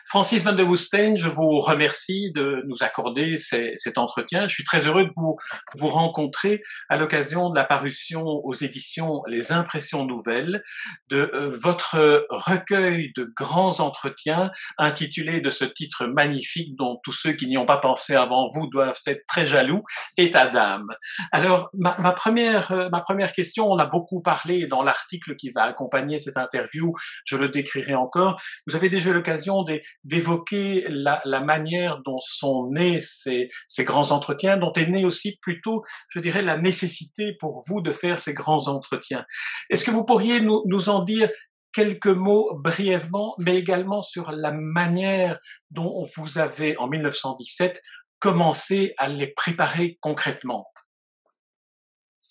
Francis Van de Woestijn, je vous remercie de nous accorder cet entretien. Je suis très heureux de vous rencontrer à l'occasion de la parution aux éditions Les Impressions Nouvelles de votre recueil de grands entretiens intitulé de ce titre magnifique dont tous ceux qui n'y ont pas pensé avant vous doivent être très jaloux, État d'âme. Alors, ma première question, on a beaucoup parlé dans l'article qui va accompagner cette interview, je le décrirai encore. Vous avez déjà eu l'occasion d'évoquer la manière dont sont nés ces grands entretiens, dont est née aussi plutôt, je dirais, la nécessité pour vous de faire ces grands entretiens. Est-ce que vous pourriez nous en dire quelques mots brièvement, mais également sur la manière dont vous avez, en 1917, commencé à les préparer concrètement?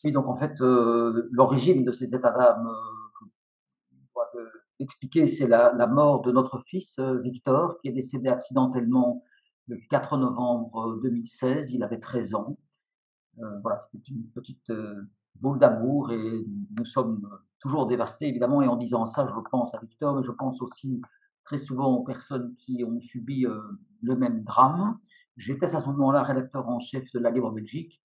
Oui, donc en fait, l'origine de ces états d'âme, je dois expliquer, c'est la mort de notre fils, Victor, qui est décédé accidentellement le 4 novembre 2016. Il avait 13 ans. Voilà, c'était une petite boule d'amour et nous sommes toujours dévastés, évidemment. Et en disant ça, je pense à Victor, mais je pense aussi très souvent aux personnes qui ont subi le même drame. J'étais à ce moment-là rédacteur en chef de la Libre Belgique.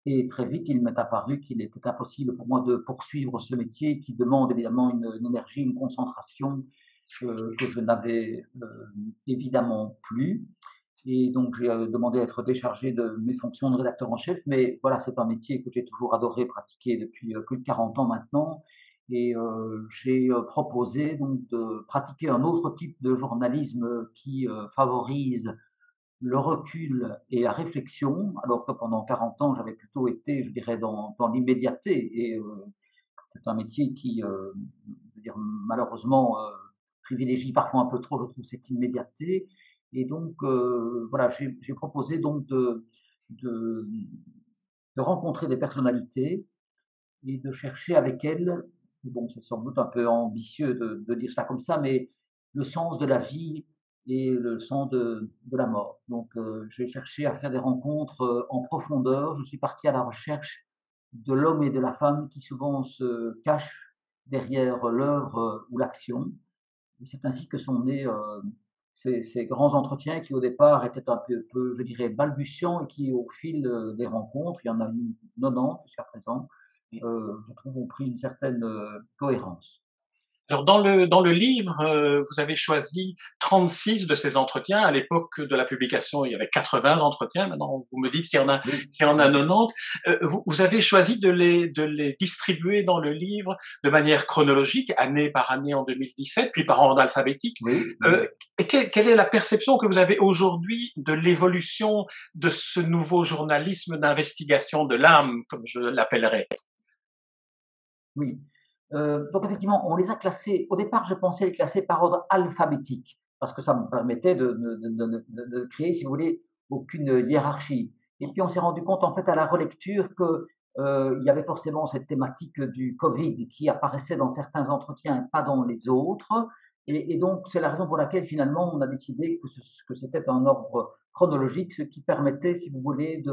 Et très vite, il m'est apparu qu'il était impossible pour moi de poursuivre ce métier qui demande évidemment une énergie, une concentration que je n'avais évidemment plus. Et donc, j'ai demandé à être déchargé de mes fonctions de rédacteur en chef. Mais voilà, c'est un métier que j'ai toujours adoré pratiquer depuis plus de 40 ans maintenant. Et j'ai proposé donc de pratiquer un autre type de journalisme qui favorise le recul et la réflexion, alors que pendant 40 ans, j'avais plutôt été, je dirais, dans l'immédiateté. Et c'est un métier qui, je veux dire, malheureusement, privilégie parfois un peu trop, je trouve, cette immédiateté. Et donc, voilà, j'ai proposé donc de, de rencontrer des personnalités et de chercher avec elles, bon, c'est sans doute un peu ambitieux de dire ça comme ça, mais le sens de la vie et le sens de la mort. Donc, j'ai cherché à faire des rencontres en profondeur. Je suis parti à la recherche de l'homme et de la femme qui souvent se cachent derrière l'œuvre ou l'action. Et c'est ainsi que sont nés ces grands entretiens qui, au départ, étaient un peu, je dirais, balbutiants et qui, au fil des rencontres, il y en a eu 90 jusqu'à présent, je trouve, ont pris une certaine cohérence. Alors dans le livre, vous avez choisi 36 de ces entretiens. À l'époque de la publication, il y avait 80 entretiens. Maintenant, vous me dites Oui, qu'il y en a oui, 90. Vous avez choisi de les distribuer dans le livre de manière chronologique, année par année en 2017, puis par ordre alphabétique. oui, oui. Euh, Quelle est la perception que vous avez aujourd'hui de l'évolution de ce nouveau journalisme d'investigation de l'âme, comme je l'appellerais? Oui. Donc effectivement, on les a classés au départ, je pensais les classer par ordre alphabétique, parce que ça me permettait de créer, si vous voulez, aucune hiérarchie. Et puis on s'est rendu compte, en fait, à la relecture que, il y avait forcément cette thématique du covid qui apparaissait dans certains entretiens et pas dans les autres. Et donc c'est la raison pour laquelle finalement on a décidé que c'était un ordre chronologique, ce qui permettait, si vous voulez,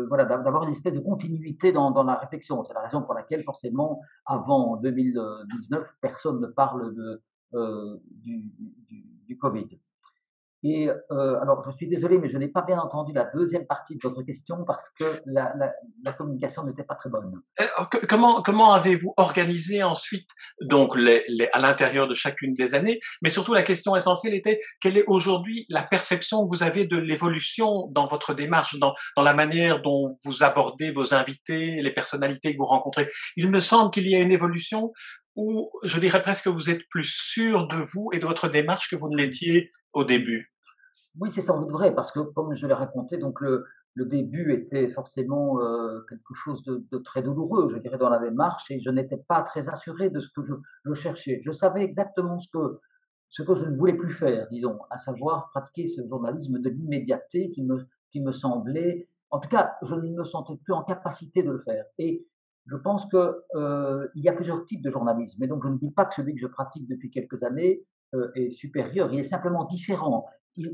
voilà, d'avoir une espèce de continuité dans la réflexion. C'est la raison pour laquelle, forcément, avant 2019, personne ne parle du Covid. Et alors, je suis désolé, mais je n'ai pas bien entendu la deuxième partie de votre question parce que la communication n'était pas très bonne. Comment avez-vous organisé ensuite, donc à l'intérieur de chacune des années, mais surtout la question essentielle était quelle est aujourd'hui la perception que vous avez de l'évolution dans votre démarche, dans la manière dont vous abordez vos invités, les personnalités que vous rencontrez. Il me semble qu'il y a une évolution où je dirais presque que vous êtes plus sûr de vous et de votre démarche que vous ne l'étiez au début. Oui, c'est sans doute vrai, parce que comme je l'ai raconté, donc le début était forcément quelque chose de très douloureux, je dirais, dans la démarche, et je n'étais pas très assuré de ce que je cherchais. Je savais exactement ce que je ne voulais plus faire, disons, à savoir pratiquer ce journalisme de l'immédiateté qui me semblait, en tout cas, je ne me sentais plus en capacité de le faire. Et je pense que il y a plusieurs types de journalisme, et donc je ne dis pas que celui que je pratique depuis quelques années est supérieur, il est simplement différent.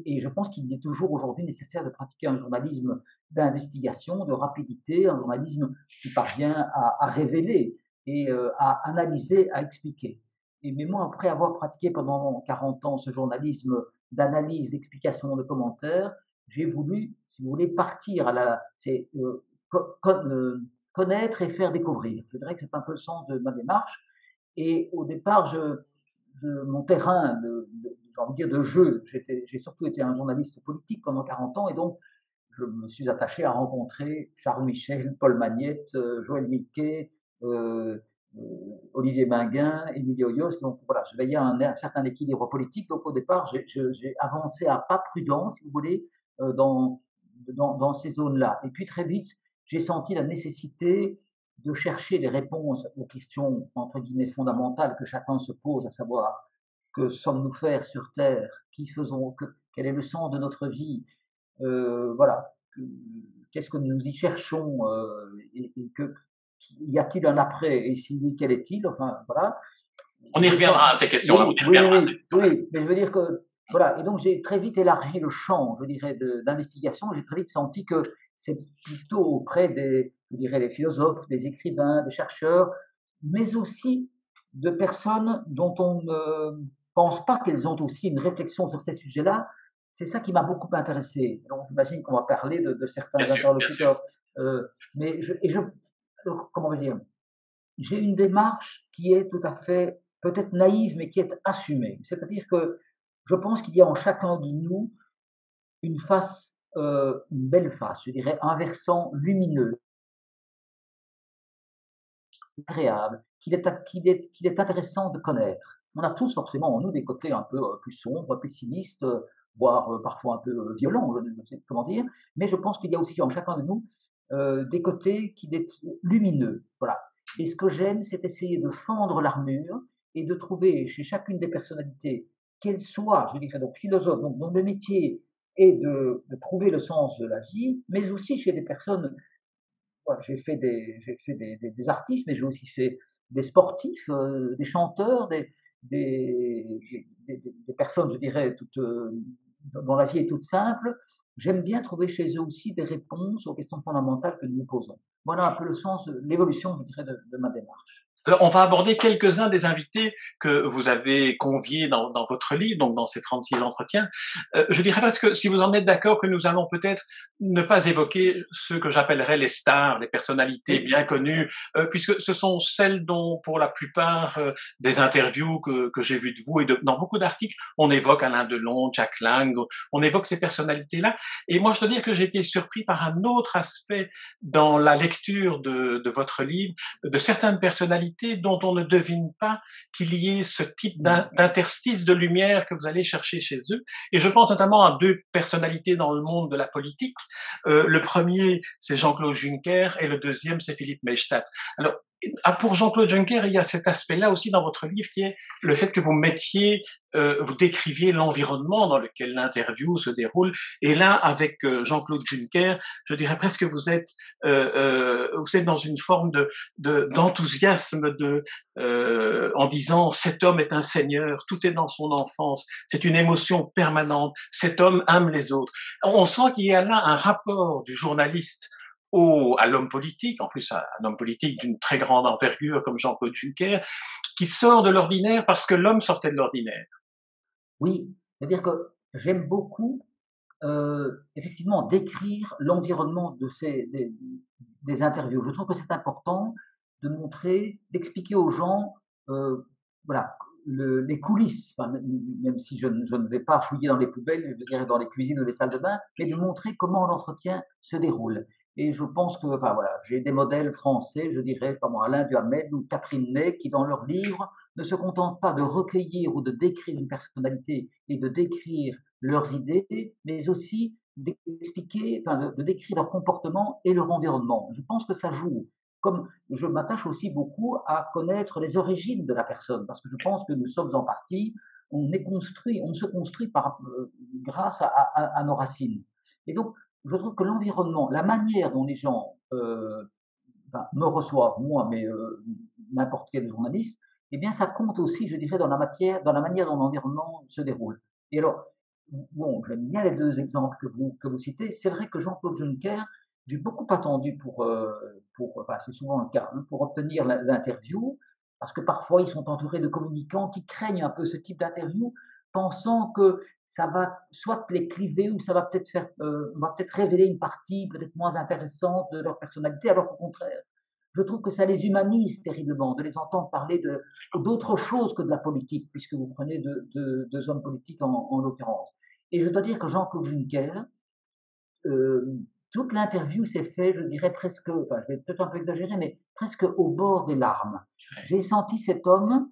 Et je pense qu'il est toujours aujourd'hui nécessaire de pratiquer un journalisme d'investigation, de rapidité, un journalisme qui parvient à révéler et à analyser, à expliquer. Et mais moi, après avoir pratiqué pendant 40 ans ce journalisme d'analyse, d'explication, de commentaires, j'ai voulu, si vous voulez, partir à la, c'est connaître et faire découvrir. Je dirais que c'est un peu le sens de ma démarche. Et au départ, mon terrain j'ai envie de dire, de jeu, j'ai surtout été un journaliste politique pendant 40 ans, et donc je me suis attaché à rencontrer Charles Michel, Paul Magnette, Joël Milquet, euh, euh, Olivier Minguin, Emilio Yost. Donc voilà, je veillais à un certain équilibre politique. Donc au départ, j'ai avancé à pas prudent, si vous voulez, dans ces zones-là. Et puis très vite, j'ai senti la nécessité de chercher des réponses aux questions, entre guillemets, fondamentales que chacun se pose, à savoir que sommes-nous faire sur Terre, qui faisons, quel est le sens de notre vie, voilà, qu'est-ce que nous y cherchons, et que y a-t-il un après, et si oui, quel est-il? Enfin voilà. On y reviendra à ces questions-là, on Oui, y oui, reviendra à ces oui, questions-là. oui, mais je veux dire que voilà, et donc j'ai très vite élargi le champ, je dirais, d'investigation. J'ai très vite senti que c'est plutôt auprès des, je dirais, des philosophes, des écrivains, des chercheurs, mais aussi de personnes dont on ne pense pas qu'elles ont aussi une réflexion sur ces sujets-là. C'est ça qui m'a beaucoup intéressé. Donc j'imagine qu'on va parler de Bien certains sûr, bien sûr. interlocuteurs, mais comment dire, j'ai une démarche qui est tout à fait peut-être naïve, mais qui est assumée. C'est-à-dire que je pense qu'il y a en chacun de nous une face, une belle face, je dirais, un versant lumineux, agréable, qu'il est intéressant de connaître. On a tous forcément en nous des côtés un peu plus sombres, pessimistes, voire parfois un peu violents, je ne sais comment dire, mais je pense qu'il y a aussi en chacun de nous des côtés qui sont lumineux. Voilà. Et ce que j'aime, c'est essayer de fendre l'armure et de trouver chez chacune des personnalités, qu'elles soient, je dirais donc philosophes, donc dont le métier est de trouver le sens de la vie, mais aussi chez des personnes. Voilà, j'ai fait des artistes, mais j'ai aussi fait des sportifs, des chanteurs, des personnes, je dirais, toutes, dont la vie est toute simple. J'aime bien trouver chez eux aussi des réponses aux questions fondamentales que nous nous posons. Voilà un peu le sens, l'évolution, je dirais, de ma démarche. Alors, on va aborder quelques-uns des invités que vous avez conviés dans votre livre, donc dans ces 36 entretiens. Je dirais parce que si vous en êtes d'accord que nous allons peut-être ne pas évoquer ceux que j'appellerais les stars, les personnalités Oui, bien connues, puisque ce sont celles dont, pour la plupart des interviews que j'ai vues de vous et dans beaucoup d'articles, on évoque Alain Delon, Jack Lang, on évoque ces personnalités-là. Et moi, je dois dire que j'ai été surpris par un autre aspect dans la lecture de votre livre, de certaines personnalités dont on ne devine pas qu'il y ait ce type mmh, d'interstice de lumière que vous allez chercher chez eux. Et je pense notamment à deux personnalités dans le monde de la politique. Le premier, c'est Jean-Claude Juncker, et le deuxième, c'est Philippe Maystadt. Alors, pour Jean-Claude Juncker, il y a cet aspect-là aussi dans votre livre qui est le fait que vous mettiez, vous décriviez l'environnement dans lequel l'interview se déroule. Et là, avec Jean-Claude Juncker, je dirais presque que vous êtes dans une forme d'enthousiasme en disant cet homme est un seigneur, tout est dans son enfance, c'est une émotion permanente, cet homme aime les autres. On sent qu'il y a là un rapport du journaliste à l'homme politique, en plus un homme politique d'une très grande envergure comme Jean-Claude Juncker, qui sort de l'ordinaire parce que l'homme sortait de l'ordinaire. oui, c'est-à-dire que j'aime beaucoup, effectivement, décrire l'environnement des interviews. Je trouve que c'est important de montrer, d'expliquer aux gens, voilà, les coulisses, enfin, même si je ne vais pas fouiller dans les poubelles, je dirais dans les cuisines ou les salles de bain, mais de montrer comment l'entretien se déroule. Et je pense que, enfin voilà, j'ai des modèles français, je dirais, pas moi, Alain Duhamel ou Catherine Ney, qui dans leurs livres ne se contentent pas de recueillir ou de décrire une personnalité et de décrire leurs idées, mais aussi d'expliquer, enfin, de décrire leur comportement et leur environnement. Je pense que ça joue. Comme je m'attache aussi beaucoup à connaître les origines de la personne, parce que je pense que nous sommes en partie, on se construit grâce à nos racines. Et donc, je trouve que l'environnement, la manière dont les gens enfin, me reçoivent, moi, mais n'importe quel journaliste, eh bien, ça compte aussi, je dirais, dans la manière dont l'environnement se déroule. Et alors, bon, j'aime bien les deux exemples que vous citez. C'est vrai que Jean-Claude Juncker, j'ai beaucoup attendu enfin, c'est souvent le cas, hein, pour obtenir l'interview, parce que parfois ils sont entourés de communicants qui craignent un peu ce type d'interview, pensant que ça va soit les cliver ou ça va peut-être faire, on va peut-être révéler une partie peut-être moins intéressante de leur personnalité, alors qu'au contraire, je trouve que ça les humanise terriblement de les entendre parler d'autre chose que de la politique, puisque vous prenez deux hommes politiques en l'occurrence. Et je dois dire que Jean-Claude Juncker, toute l'interview s'est faite, je dirais presque, enfin je vais peut-être un peu exagérer, mais presque au bord des larmes. J'ai senti cet homme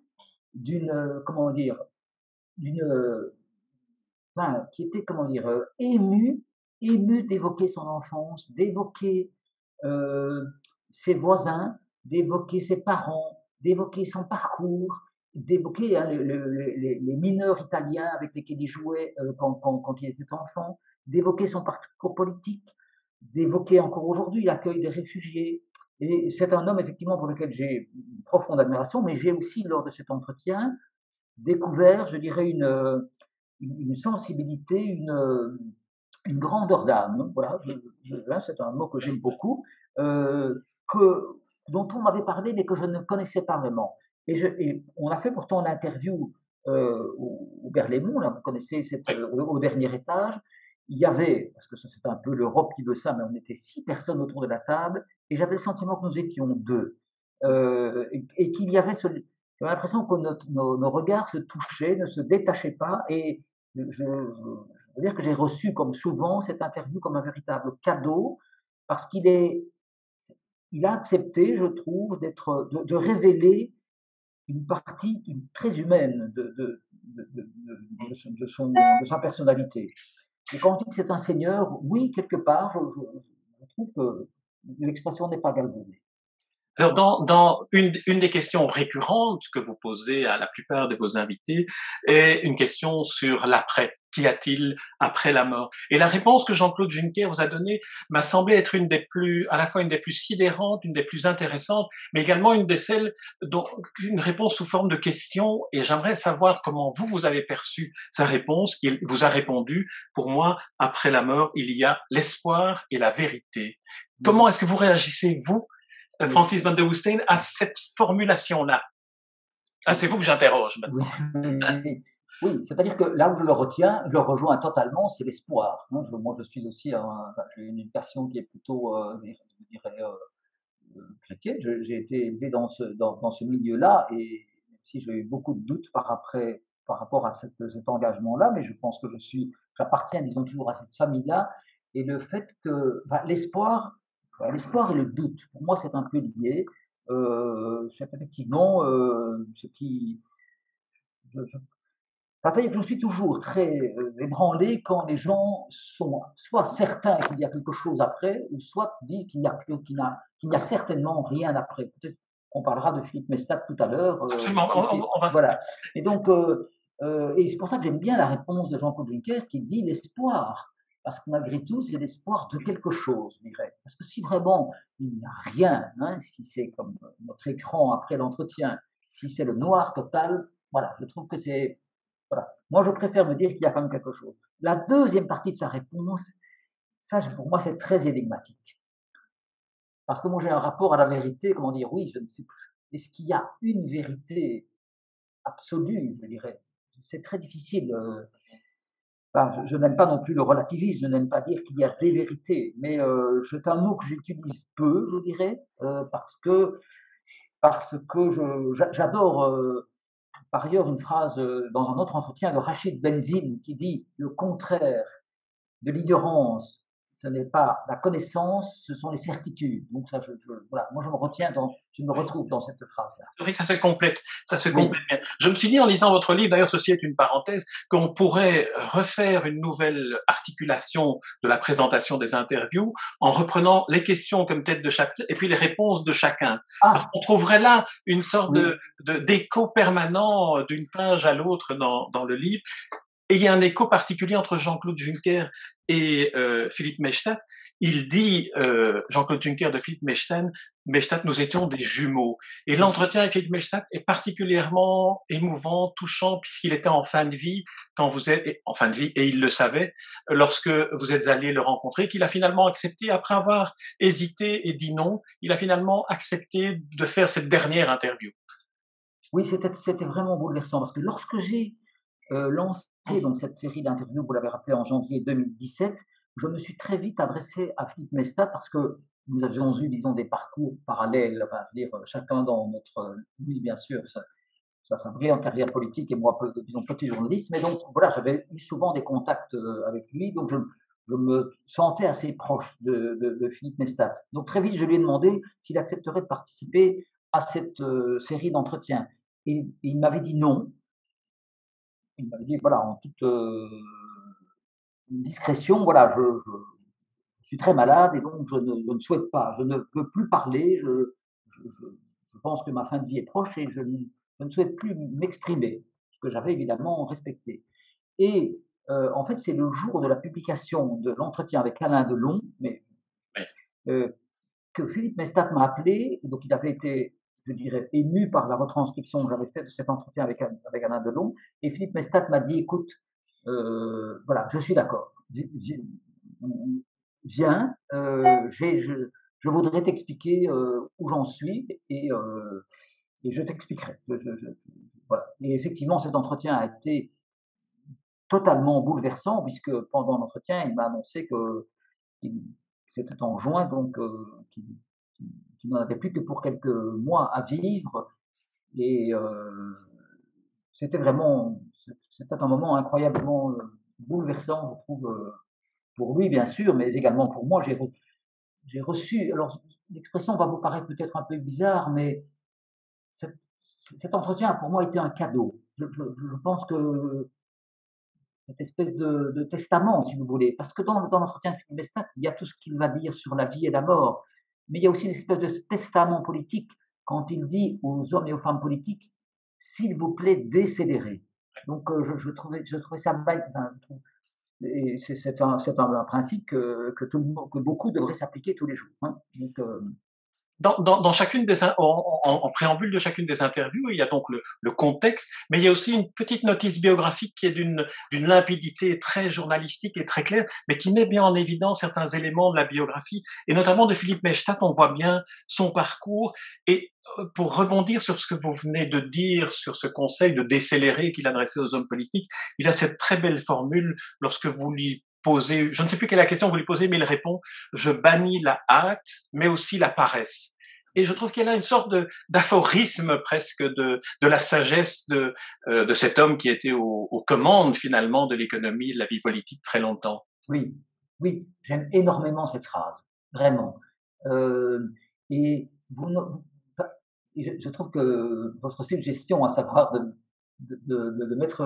d'une, comment dire, d'une, enfin, qui était, comment dire, ému d'évoquer son enfance, d'évoquer euh, ses voisins, d'évoquer ses parents, d'évoquer son parcours, d'évoquer hein, les mineurs italiens avec lesquels il jouait quand il était enfant, d'évoquer son parcours politique, d'évoquer encore aujourd'hui l'accueil des réfugiés. Et c'est un homme effectivement pour lequel j'ai une profonde admiration, mais j'ai aussi lors de cet entretien découvert, je dirais, une sensibilité, une grandeur d'âme. Voilà, c'est un mot que j'aime beaucoup, que, dont on m'avait parlé, mais que je ne connaissais pas vraiment. Et on a fait pourtant l'interview au Berlaymont, là, vous connaissez, au dernier étage. Il y avait, parce que c'est un peu l'Europe qui veut ça, mais on était 6 personnes autour de la table, et j'avais le sentiment que nous étions 2. Et qu'il y avait j'avais l'impression que nos regards se touchaient, ne se détachaient pas, et je veux dire que j'ai reçu, comme souvent, cette interview comme un véritable cadeau, parce il a accepté, je trouve, de révéler une partie très humaine de sa personnalité. Et quand on dit que c'est un seigneur, oui, quelque part, je trouve que l'expression n'est pas galvaudée. Alors, dans une des questions récurrentes que vous posez à la plupart de vos invités est une question sur l'après. Qu'y a-t-il après la mort? Et la réponse que Jean-Claude Juncker vous a donnée m'a semblé être à la fois une des plus sidérantes, une des plus intéressantes, mais également une de celles une réponse sous forme de question. Et j'aimerais savoir comment vous avez perçu sa réponse. Il vous a répondu, pour moi, après la mort, il y a l'espoir et la vérité. Comment est-ce que vous réagissez, vous, Francis van der Woestijn, à cette formulation-là? Ah, c'est vous que j'interroge maintenant. Oui, oui, c'est-à-dire que là où je le retiens, je le rejoins totalement, c'est l'espoir. Moi, je suis aussi j'ai une éducation qui est plutôt, je dirais, chrétienne. J'ai été élevé dans ce milieu-là, et même si j'ai eu beaucoup de doutes par rapport à cet engagement-là, mais je pense que j'appartiens, disons, toujours à cette famille-là, et le fait que l'espoir et le doute, pour moi, c'est un peu lié. C'est effectivement ce qui, c'est-à-dire que je suis toujours très ébranlé quand les gens sont soit certains qu'il y a quelque chose après, ou soit disent qu'il n'y a certainement rien après. Peut-être qu'on parlera de Philippe Mestat tout à l'heure. Absolument, on va... Voilà. Et donc, et c'est pour ça que j'aime bien la réponse de Jean-Claude Juncker qui dit l'espoir. Parce que malgré tout, c'est l'espoir de quelque chose, je dirais. Parce que si vraiment il n'y a rien, hein, si c'est comme notre écran après l'entretien, si c'est le noir total, voilà, je trouve que c'est voilà. Moi, je préfère me dire qu'il y a quand même quelque chose. La deuxième partie de sa réponse, ça, pour moi, c'est très énigmatique. Parce que moi, j'ai un rapport à la vérité, comment dire, oui, je ne sais plus. Est-ce qu'il y a une vérité absolue, je dirais? C'est très difficile. Enfin, je n'aime pas non plus le relativisme, je n'aime pas dire qu'il y a des vérités, mais c'est un mot que j'utilise peu, je dirais, parce que j'adore par ailleurs une phrase dans un autre entretien de Rachid Benzine qui dit le contraire de l'ignorance, ce n'est pas la connaissance, ce sont les certitudes. Donc ça, voilà, moi je me retrouve dans cette phrase-là. C'est vrai que ça se Oui. complète bien. Je me suis dit en lisant votre livre, d'ailleurs ceci est une parenthèse, qu'on pourrait refaire une nouvelle articulation de la présentation des interviews en reprenant les questions comme tête de chapitre et puis les réponses de chacun. Ah, On trouverait là une sorte oui, d'écho permanent d'une page à l'autre dans le livre. Et il y a un écho particulier entre Jean-Claude Juncker et Philippe Maystadt. Il dit, Jean-Claude Juncker de Philippe Maystadt, nous étions des jumeaux. Et l'entretien avec Philippe Maystadt est particulièrement émouvant, touchant, puisqu'il était en fin de vie, quand vous êtes en fin de vie, et il le savait, lorsque vous êtes allé le rencontrer, qu'il a finalement accepté, après avoir hésité et dit non, il a finalement accepté de faire cette dernière interview. oui, c'était vraiment bouleversant parce que lorsque j'ai lancé donc cette série d'interviews, vous l'avez rappelé, en janvier 2017, je me suis très vite adressé à Philippe Mestat parce que nous avions eu, disons, des parcours parallèles, enfin, je veux dire, chacun dans notre, lui, bien sûr, sa brillante carrière politique et moi, disons, petit journaliste. Mais donc, voilà, j'avais eu souvent des contacts avec lui, donc je me sentais assez proche de Philippe Mestat. Donc, très vite, je lui ai demandé s'il accepterait de participer à cette série d'entretiens. Et il m'avait dit non. Il m'avait dit, voilà, en toute discrétion, voilà, je suis très malade et donc je ne souhaite pas, je ne veux plus parler, je, je, je pense que ma fin de vie est proche et je ne souhaite plus m'exprimer, ce que j'avais évidemment respecté. Et en fait, c'est le jour de la publication de l'entretien avec Alain Delon, mais Oui. euh, que Philippe Mestat m'a appelé, donc il avait été, je dirais, ému par la retranscription que j'avais faite de cet entretien avec Alain Delon, et Philippe Mestat m'a dit, écoute, voilà, je suis d'accord, viens, je voudrais t'expliquer où j'en suis et je t'expliquerai. Voilà. Et effectivement, cet entretien a été totalement bouleversant puisque pendant l'entretien, il m'a annoncé que c'était en juin, donc qu'il n'en avait plus que pour quelques mois à vivre. Et c'était vraiment, c'était un moment incroyablement bouleversant, je trouve, pour lui, bien sûr, mais également pour moi. J'ai reçu, alors l'expression va vous paraître peut-être un peu bizarre, mais cet, cet entretien a pour moi été un cadeau. Je pense que cette espèce de testament, si vous voulez, parce que dans l'entretien de Philippe Mestat, il y a tout ce qu'il va dire sur la vie et la mort, mais il y a aussi une espèce de testament politique quand il dit aux hommes et aux femmes politiques, s'il vous plaît, décélérez. Donc je trouvais ça enfin, et c'est un principe que tout le monde, que beaucoup devraient s'appliquer tous les jours. Hein. Donc, Dans chacune en préambule de chacune des interviews, il y a donc le contexte, mais il y a aussi une petite notice biographique qui est d'une limpidité très journalistique et très claire, mais qui met bien en évidence certains éléments de la biographie, et notamment de Philippe Maystadt. On voit bien son parcours. Et pour rebondir sur ce que vous venez de dire, sur ce conseil de décélérer qu'il adressait aux hommes politiques, il a cette très belle formule lorsque vous lui posez, je ne sais plus quelle est la question que vous lui posez, mais il répond: je bannis la hâte, mais aussi la paresse. Et je trouve qu'il y a une sorte d'aphorisme presque de la sagesse de cet homme qui était aux commandes finalement de l'économie et de la vie politique très longtemps. oui, oui, j'aime énormément cette phrase, vraiment. Euh, et enfin, je trouve que votre suggestion, à savoir de mettre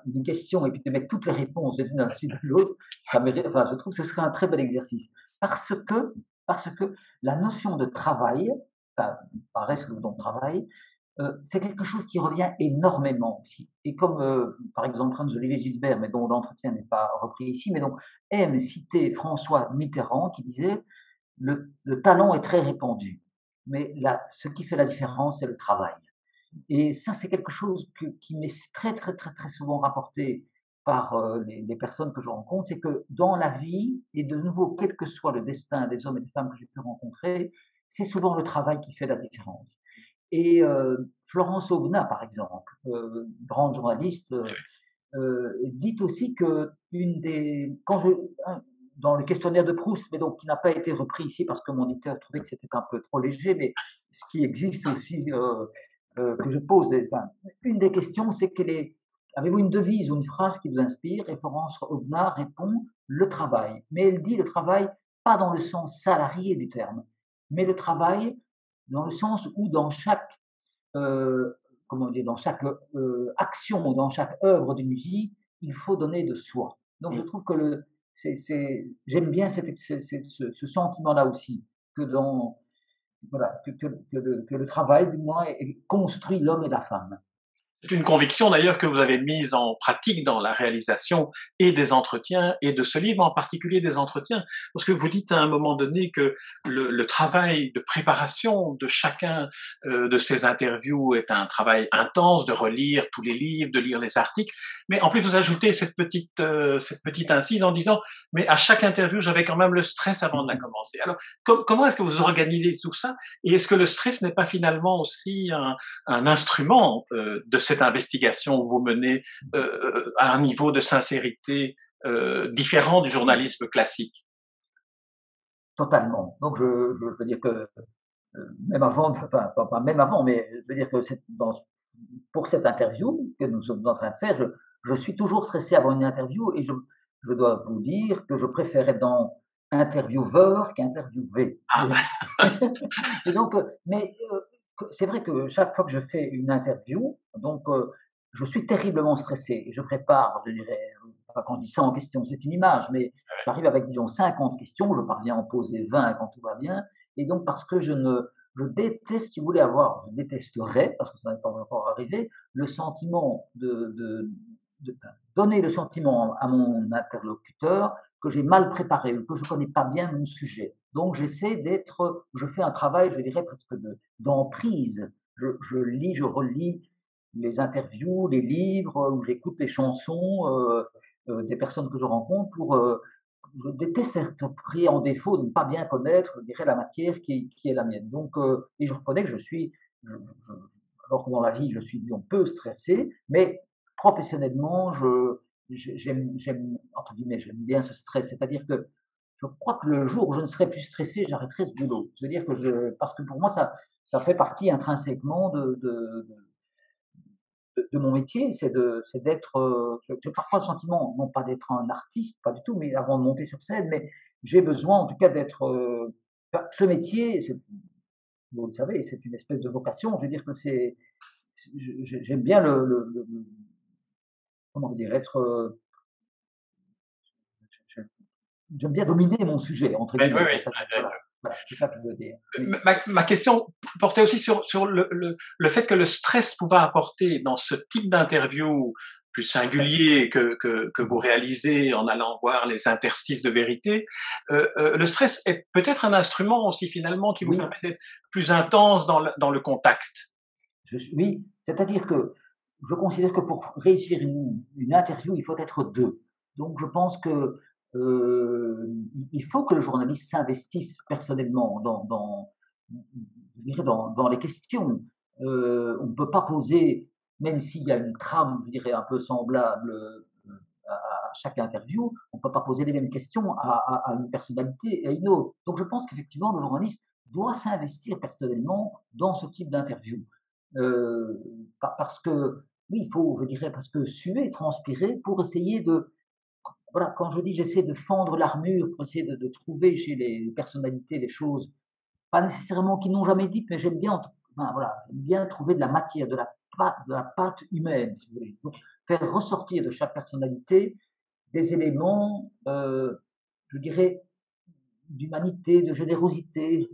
une question et puis de mettre toutes les réponses l'une à la suite de l'autre, enfin, je trouve que ce serait un très bel exercice. Parce que, parce que la notion de travail, enfin, paresse ou donc travail, c'est quelque chose qui revient énormément aussi. Et comme, par exemple, Hans-Olivier Gisbert, mais dont l'entretien n'est pas repris ici, mais donc aime citer François Mitterrand qui disait le talent est très répandu, mais ce qui fait la différence, c'est le travail. Et ça, c'est quelque chose qui m'est très, très, très, très souvent rapporté par les personnes que je rencontre, c'est que dans la vie, et de nouveau, quel que soit le destin des hommes et des femmes que j'ai pu rencontrer, c'est souvent le travail qui fait la différence. Et Florence Aubenas, par exemple, grande journaliste, dit aussi que dans le questionnaire de Proust, mais donc qui n'a pas été repris ici parce que mon éditeur trouvait que c'était un peu trop léger, mais ce qui existe aussi, que je pose, enfin, une des questions, c'est avez-vous une devise ou une phrase qui vous inspire? Et Florence Aubenas répond le travail. Mais elle dit le travail pas dans le sens salarié du terme, mais le travail dans le sens où dans chaque comment dire, dans chaque action, dans chaque œuvre de musique, il faut donner de soi. Donc je trouve que j'aime bien ce sentiment-là aussi, que dans, voilà, que le travail, du moins, construit l'homme et la femme. C'est une conviction d'ailleurs que vous avez mise en pratique dans la réalisation et des entretiens et de ce livre, en particulier des entretiens, parce que vous dites à un moment donné que le travail de préparation de chacun de ces interviews est un travail intense, de relire tous les livres, de lire les articles, mais en plus vous ajoutez cette petite incise en disant mais à chaque interview j'avais quand même le stress avant de la commencer. Alors comment est-ce que vous organisez tout ça, et est-ce que le stress n'est pas finalement aussi un instrument de cette cette investigation que vous menez à un niveau de sincérité différent du journalisme classique? Totalement. Donc je veux dire que, même avant, enfin, pas même avant, mais je veux dire que pour cette interview que nous sommes en train de faire, je suis toujours stressé avant une interview et je dois vous dire que je préfère être dans intervieweur qu'interviewé. Ah, Et donc, c'est vrai que chaque fois que je fais une interview, donc, je suis terriblement stressé et je prépare, je dirais, enfin, quand je dis ça en question, c'est une image, mais j'arrive avec, disons, 50 questions, je parviens à en poser 20 quand tout va bien. Et donc, parce que je déteste, si vous voulez avoir, je détesterais, parce que ça n'est pas encore arrivé, le sentiment enfin, donner le sentiment à mon interlocuteur que j'ai mal préparé ou que je ne connais pas bien mon sujet. Donc je fais un travail, je dirais presque d'emprise. Je lis, je relis les interviews, les livres, ou j'écoute les chansons des personnes que je rencontre je déteste être pris en défaut de ne pas bien connaître, je dirais, la matière qui est la mienne. Donc, et je reconnais que alors que dans la vie, je suis, disons, peu stressé, mais professionnellement, entre guillemets, j'aime bien ce stress. C'est-à-dire que je crois que le jour où je ne serai plus stressé, j'arrêterai ce boulot. C'est-à-dire parce que pour moi, ça fait partie intrinsèquement de mon métier, c'est d'être, j'ai parfois le sentiment, non pas d'être un artiste, pas du tout, mais avant de monter sur scène, mais j'ai besoin en tout cas d'être, enfin, ce métier, vous le savez, c'est une espèce de vocation. Je veux dire que j'aime bien comment dire, être, j'aime bien dominer mon sujet, entre oui, oui, guillemets. oui. Voilà, c'est ça que je veux dire. Oui, Ma question portait aussi sur le fait que le stress pouvait apporter dans ce type d'interview plus singulier que vous réalisez en allant voir les interstices de vérité, le stress est peut-être un instrument aussi finalement qui vous oui, permet d'être plus intense dans le contact. oui, c'est-à-dire que je considère que pour réussir une interview, il faut être deux. Donc je pense que il faut que le journaliste s'investisse personnellement je dirais dans les questions. On ne peut pas poser, même s'il y a une trame, je dirais, un peu semblable à chaque interview, on ne peut pas poser les mêmes questions à une personnalité et à une autre. Donc je pense qu'effectivement, le journaliste doit s'investir personnellement dans ce type d'interview. Parce que, oui, il faut, je dirais, parce que suer, transpirer pour essayer voilà, quand je dis j'essaie de fendre l'armure, pour essayer de trouver chez les personnalités des choses, pas nécessairement qu'ils n'ont jamais dites, mais j'aime bien, enfin, voilà, j'aime bien trouver de la matière, de la pâte humaine, si vous voulez. Donc, faire ressortir de chaque personnalité des éléments, je dirais, d'humanité, de générosité.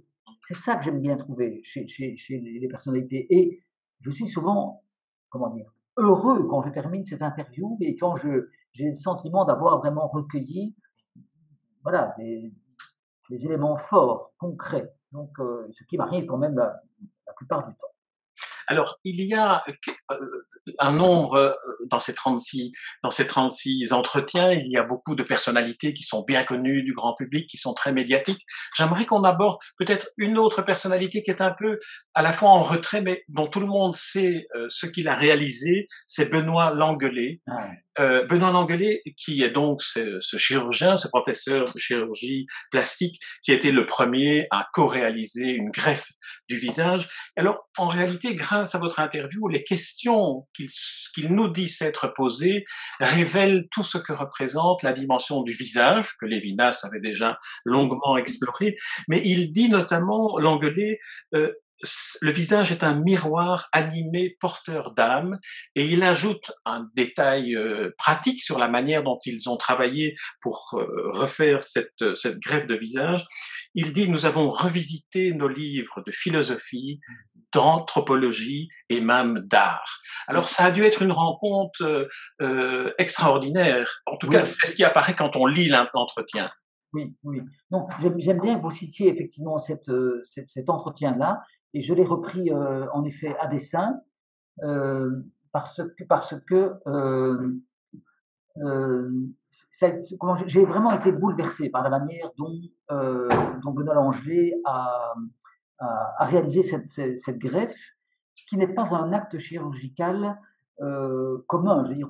C'est ça que j'aime bien trouver chez les personnalités. Et je suis souvent, comment dire, heureux quand je termine ces interviews et quand j'ai le sentiment d'avoir vraiment recueilli, voilà, des éléments forts, concrets. Donc, ce qui m'arrive quand même la plupart du temps. Alors, il y a un nombre dans ces 36 entretiens, il y a beaucoup de personnalités qui sont bien connues du grand public, qui sont très médiatiques. J'aimerais qu'on aborde peut-être une autre personnalité qui est un peu à la fois en retrait, mais dont tout le monde sait ce qu'il a réalisé, c'est Benoît Languelet. Ah, Benoît Languelet, qui est donc ce chirurgien, ce professeur de chirurgie plastique, qui a été le premier à co-réaliser une greffe du visage. Alors, en réalité, grâce à votre interview, les questions qu'il nous dit s'être posées révèlent tout ce que représente la dimension du visage, que Lévinas avait déjà longuement exploré, mais il dit notamment, Languelet, le visage est un miroir animé porteur d'âme, et il ajoute un détail pratique sur la manière dont ils ont travaillé pour refaire cette greffe de visage. Il dit: nous avons revisité nos livres de philosophie, d'anthropologie et même d'art. Alors oui, ça a dû être une rencontre extraordinaire. En tout cas, oui, c'est ce qui apparaît quand on lit l'entretien. oui, oui. Non, j'aime bien que vous citiez effectivement cet entretien-là, et je l'ai repris en effet à dessein, parce que j'ai vraiment été bouleversé par la manière dont Benoît Langelet a réalisé cette greffe, qui n'est pas un acte chirurgical commun. Je veux dire,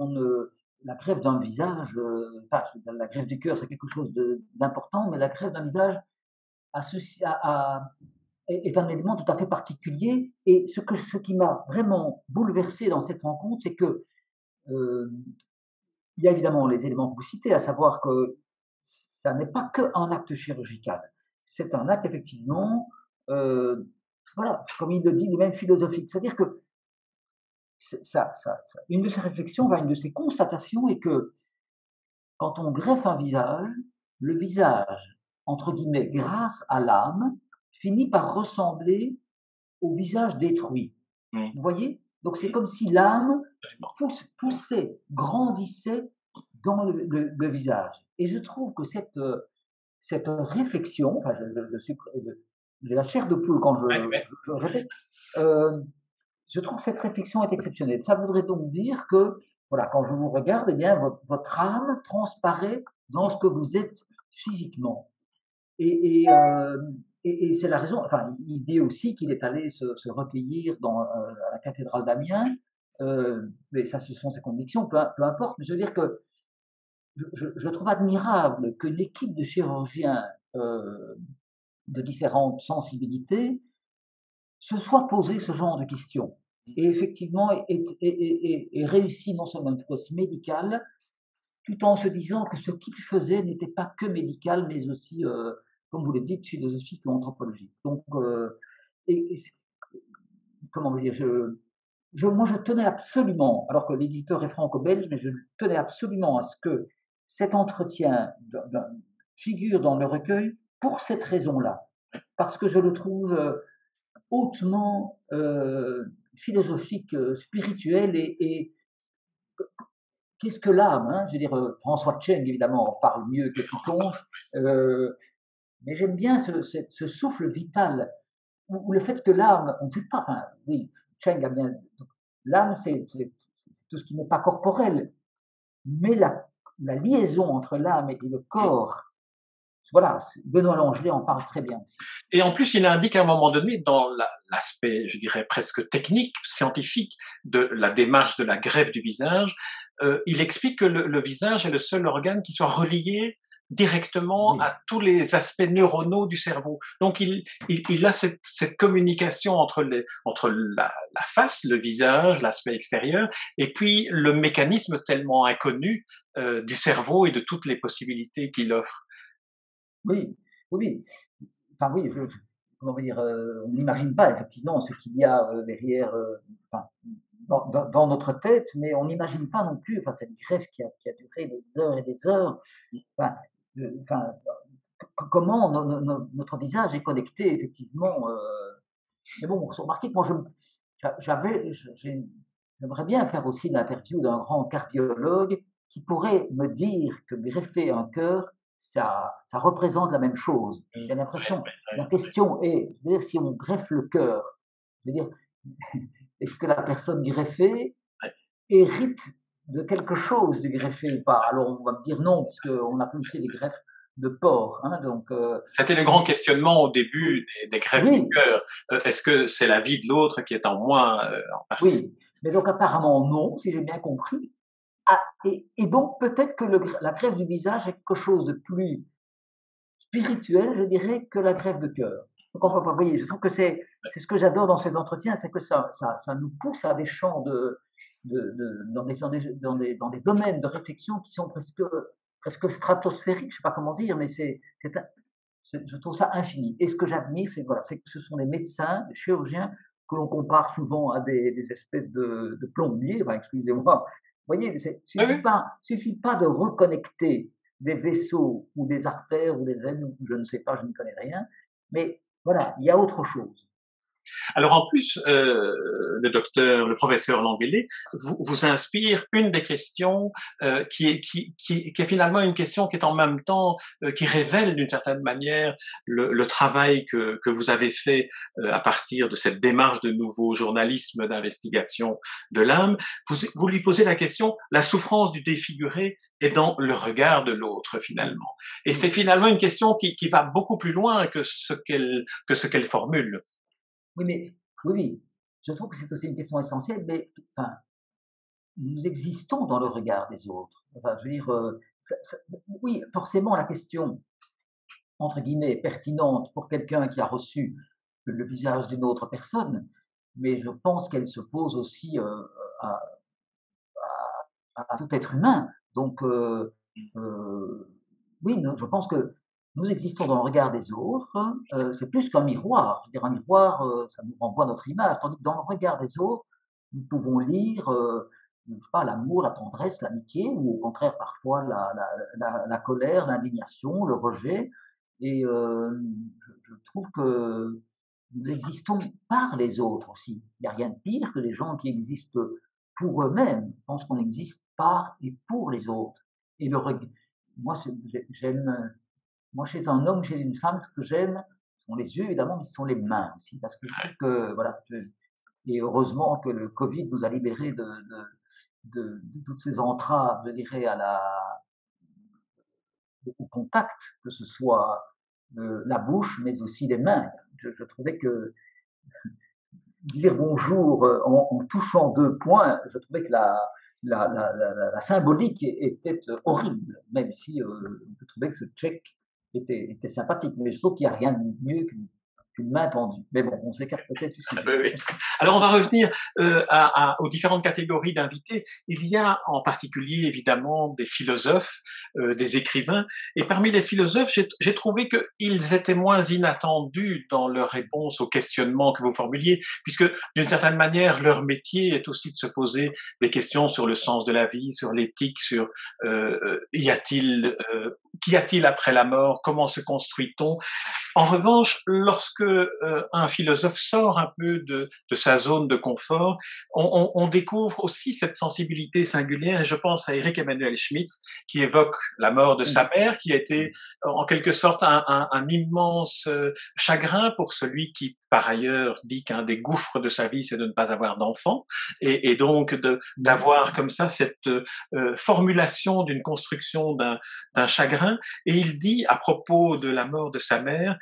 la greffe d'un visage, enfin, la greffe du cœur, c'est quelque chose d'important, mais la greffe d'un visage est un élément tout à fait particulier. Et ce qui m'a vraiment bouleversé dans cette rencontre, c'est que euh, il y a évidemment les éléments que vous citez, à savoir que ça n'est pas qu'un acte chirurgical. C'est un acte effectivement, euh, voilà, comme il le dit, lui-même philosophique. C'est-à-dire que une de ses réflexions, une de ses constatations est que quand on greffe un visage, le visage, entre guillemets, grâce à l'âme, finit par ressembler au visage détruit. Mmh. Vous voyez? Donc c'est comme si l'âme Absolument. poussait, grandissait dans le visage. Et je trouve que cette réflexion, enfin, j'ai la chair de poule quand Ouais, ouais. je répète, euh, je trouve que cette réflexion est exceptionnelle. Ça voudrait donc dire que, voilà, quand je vous regarde, eh bien, votre âme transparaît dans ce que vous êtes physiquement. Et, et, euh, et c'est la raison, enfin, il dit aussi qu'il est allé se recueillir à la cathédrale d'Amiens, mais ça, ce sont ses convictions, peu importe, mais je veux dire que je trouve admirable que l'équipe de chirurgiens de différentes sensibilités se soit posé ce genre de questions. Et effectivement, et réussi non seulement une prouesse médicale, tout en se disant que ce qu'il faisait n'était pas que médical, mais aussi, comme vous le dites, philosophique ou anthropologique. Donc, et, et comment vous dire, moi, je tenais absolument, alors que l'éditeur est franco-belge, mais je tenais absolument à ce que cet entretien figure dans le recueil pour cette raison-là, parce que je le trouve hautement philosophique, spirituel et qu'est-ce que l'âme, hein? Je veux dire, François Tcheng, évidemment, en parle mieux que quiconque, euh, mais j'aime bien ce souffle vital, ou le fait que l'âme, on ne sait pas, enfin, oui, Cheng a bien, l'âme, c'est tout ce qui n'est pas corporel, mais la liaison entre l'âme et le corps, voilà, Benoît Langelet en parle très bien aussi. Et en plus, il indique à un moment donné, dans l'aspect, je dirais, presque technique, scientifique de la démarche de la greffe du visage, il explique que le visage est le seul organe qui soit relié directement Oui, à tous les aspects neuronaux du cerveau. Donc, il a cette communication entre la face, le visage, l'aspect extérieur, et puis le mécanisme tellement inconnu du cerveau et de toutes les possibilités qu'il offre. oui, oui, enfin oui, comment dire, on n'imagine pas effectivement ce qu'il y a derrière, enfin, dans notre tête, mais on n'imagine pas non plus, enfin, cette greffe qui a duré des heures et des heures, enfin, enfin comment notre visage est connecté effectivement. Mais bon, remarquez que moi, j'aimerais bien faire aussi l'interview d'un grand cardiologue qui pourrait me dire que greffer un cœur, ça représente la même chose. J'ai l'impression, la question est, je veux dire, si on greffe le cœur, je veux dire, est-ce que la personne greffée hérite de quelque chose du greffé ou pas? Alors on va me dire non, puisqu'on appelle aussi les greffes de porc. Hein, donc, C'était le grand questionnement au début oui, des greffes du oui, cœur. Est-ce que c'est la vie de l'autre qui est en moins en partie? oui. Mais donc apparemment non, si j'ai bien compris. Ah, et donc peut-être que la greffe du visage est quelque chose de plus spirituel, je dirais, que la greffe de cœur. Donc enfin, vous voyez, je trouve que c'est ce que j'adore dans ces entretiens, c'est que ça nous pousse à des champs dans des domaines de réflexion qui sont presque stratosphériques, je ne sais pas comment dire, mais je trouve ça infini. Et ce que j'admire, voilà, c'est que ce sont des médecins, des chirurgiens, que l'on compare souvent à des espèces de plombiers, enfin, excusez-moi. Vous voyez, il Oui, suffit oui. pas, suffit pas de reconnecter des vaisseaux ou des artères ou des veines, je ne sais pas, je ne connais rien, mais voilà, il y a autre chose. Alors en plus, le professeur Languelet, vous inspire une des questions qui est finalement une question qui est en même temps, qui révèle d'une certaine manière le travail que vous avez fait à partir de cette démarche de nouveau journalisme d'investigation de l'âme. Vous lui posez la question, la souffrance du défiguré est dans le regard de l'autre Oui, finalement. Et c'est oui, finalement une question qui va beaucoup plus loin que ce qu'elle formule. oui, mais oui, oui, je trouve que c'est aussi une question essentielle, mais enfin, nous existons dans le regard des autres. Enfin, je veux dire, oui, forcément, la question, entre guillemets, pertinente pour quelqu'un qui a reçu le visage d'une autre personne, mais je pense qu'elle se pose aussi à, à tout être humain. Donc, oui, je pense que nous existons dans le regard des autres. C'est plus qu'un miroir. Je veux dire, un miroir, ça nous renvoie notre image, tandis que dans le regard des autres, nous pouvons lire, je sais pas, l'amour, la tendresse, l'amitié, ou au contraire parfois la colère, l'indignation, le rejet. Et je trouve que nous existons par les autres aussi. Il n'y a rien de pire que les gens qui existent pour eux-mêmes. Je pense qu'on existe par et pour les autres. Et moi, j'aime, moi, chez un homme, chez une femme, ce que j'aime, ce sont les yeux, évidemment, mais ce sont les mains aussi. Parce que je trouve que, voilà, et heureusement que le Covid nous a libérés de toutes ces entraves, je dirais, au contact, que ce soit la bouche, mais aussi les mains. Je trouvais que dire bonjour en touchant deux points, je trouvais que la symbolique était horrible, même si je trouvais que ce tchèque était sympathique. Mais je trouve qu'il n'y a rien de mieux qu'une main tendue. Mais bon, on s'écarte peut-être du sujet. Oui, oui. Alors on va revenir aux différentes catégories d'invités. Il y a en particulier évidemment des philosophes, des écrivains, et parmi les philosophes, j'ai trouvé qu'ils étaient moins inattendus dans leurs réponses aux questionnements que vous formuliez, puisque d'une certaine manière leur métier est aussi de se poser des questions sur le sens de la vie, sur l'éthique, sur qu'y a-t-il après la mort, comment se construit-on. En revanche, lorsque un philosophe sort un peu de sa zone de confort, on découvre aussi cette sensibilité singulière, et je pense à Éric Emmanuel Schmitt, qui évoque la mort de sa mère, qui a été en quelque sorte un immense chagrin pour celui qui, par ailleurs, dit qu'un des gouffres de sa vie, c'est de ne pas avoir d'enfant, et donc d'avoir comme ça cette formulation d'une construction d'un chagrin. Et il dit, à propos de la mort de sa mère,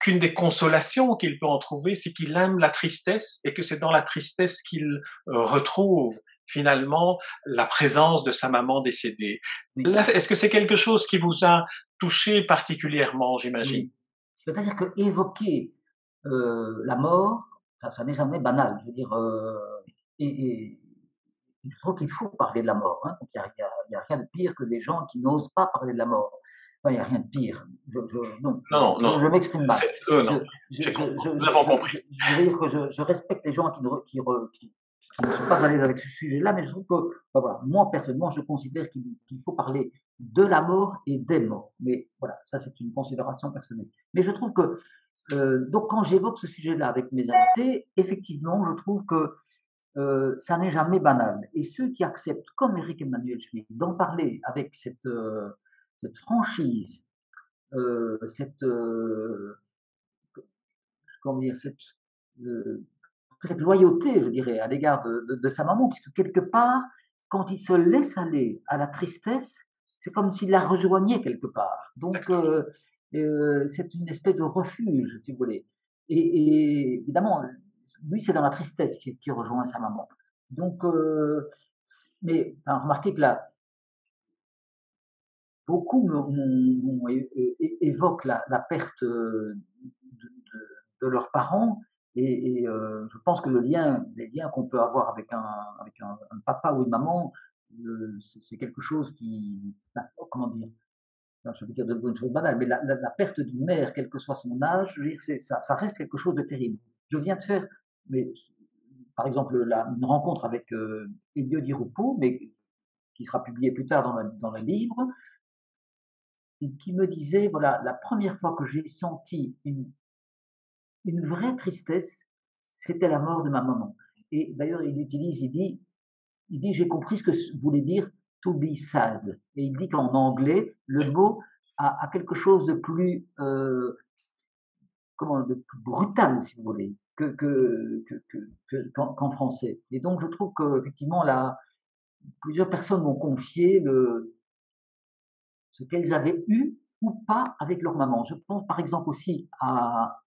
qu'une des consolations qu'il peut en trouver, c'est qu'il aime la tristesse et que c'est dans la tristesse qu'il retrouve finalement la présence de sa maman décédée. Oui. Là, est-ce que c'est quelque chose qui vous a touché particulièrement, j'imagine? Oui. C'est-à-dire que évoquer la mort, ça n'est jamais banal. Je veux dire, et je trouve qu'il faut parler de la mort. Hein. Donc, il y a rien de pire que des gens qui n'osent pas parler de la mort. Enfin, il n'y a rien de pire. Non, Non, non, je m'exprime mal. non. Nous avons compris. Je veux dire que je respecte les gens qui ne sont pas à l'aise avec ce sujet-là, mais je trouve que, ben voilà, moi, personnellement, je considère qu'il faut parler de la mort et des morts. Mais voilà, ça, c'est une considération personnelle. Mais je trouve que, donc, quand j'évoque ce sujet-là avec mes invités, effectivement, je trouve que ça n'est jamais banal. Et ceux qui acceptent, comme Éric Emmanuel Schmitt, d'en parler avec cette franchise, cette, comment dire, euh, cette loyauté, je dirais, à l'égard de sa maman, puisque quelque part, quand il se laisse aller à la tristesse, c'est comme s'il la rejoignait quelque part. Donc, c'est une espèce de refuge, si vous voulez. Et évidemment, lui, c'est dans la tristesse qu'il rejoint sa maman. Donc, mais enfin, remarquez que là, beaucoup évoquent la perte de leurs parents et je pense que les liens qu'on peut avoir avec un papa ou une maman, c'est quelque chose qui, enfin, comment dire, non, je veux dire de une chose banale, mais la perte d'une mère, quel que soit son âge, je veux dire, ça reste quelque chose de terrible. Je viens de faire, mais, par exemple, une rencontre avec Elio Di Rupo, mais qui sera publié plus tard dans le livre, et qui me disait, voilà, la première fois que j'ai senti une vraie tristesse, c'était la mort de ma maman. Et d'ailleurs, il dit, j'ai compris ce que voulait dire to be sad. Et il dit qu'en anglais, le mot a quelque chose de plus, de plus brutal, si vous voulez, qu'en français. Et donc, je trouve qu'effectivement, là, plusieurs personnes m'ont confié ce qu'elles avaient eu ou pas avec leur maman. Je pense par exemple aussi à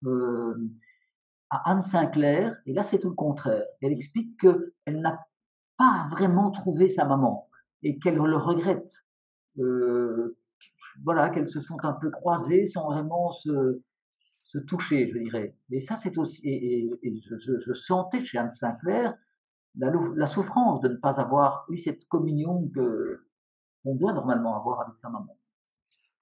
Anne Sinclair, et là c'est tout le contraire. Elle explique qu'elle n'a pas vraiment trouvé sa maman et qu'elle le regrette. Euh, voilà, qu'elles se sont un peu croisées sans vraiment se toucher, je dirais. Et ça, c'est aussi, et je sentais chez Anne Sinclair la souffrance de ne pas avoir eu cette communion qu'on doit normalement avoir avec sa maman.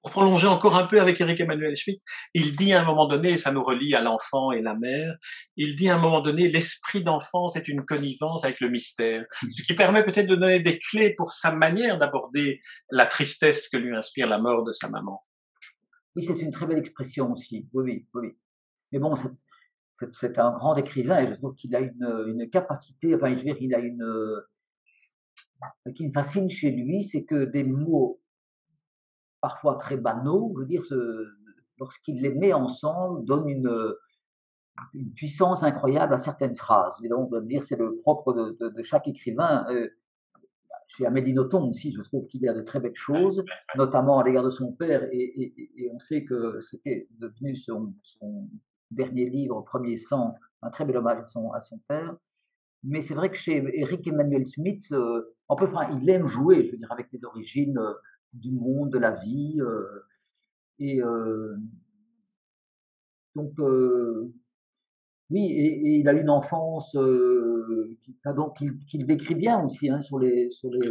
Pour prolonger encore un peu avec Éric Emmanuel Schmitt, il dit à un moment donné, et ça nous relie à l'enfant et la mère, il dit à un moment donné, l'esprit d'enfance est une connivence avec le mystère, ce qui permet peut-être de donner des clés pour sa manière d'aborder la tristesse que lui inspire la mort de sa maman. Oui, c'est une très belle expression aussi. Oui, oui, oui, oui. Mais bon, c'est un grand écrivain et je trouve qu'il a une capacité, enfin, je veux dire, il a ce qui me fascine chez lui, c'est que des mots parfois très banaux, je veux dire, lorsqu'il les met ensemble, donnent une puissance incroyable à certaines phrases. Et donc, je veux dire, c'est le propre de chaque écrivain. Chez Amélie Nothomb aussi, je trouve qu'il y a de très belles choses, notamment à l'égard de son père, et on sait que ce qu'est devenu son dernier livre, Premier sang, un très bel hommage à son père. Mais c'est vrai que chez Éric Emmanuel Schmitt, enfin, il aime jouer, je veux dire, avec les origines du monde, de la vie, et donc oui, et il a une enfance qu'il décrit bien aussi hein, sur les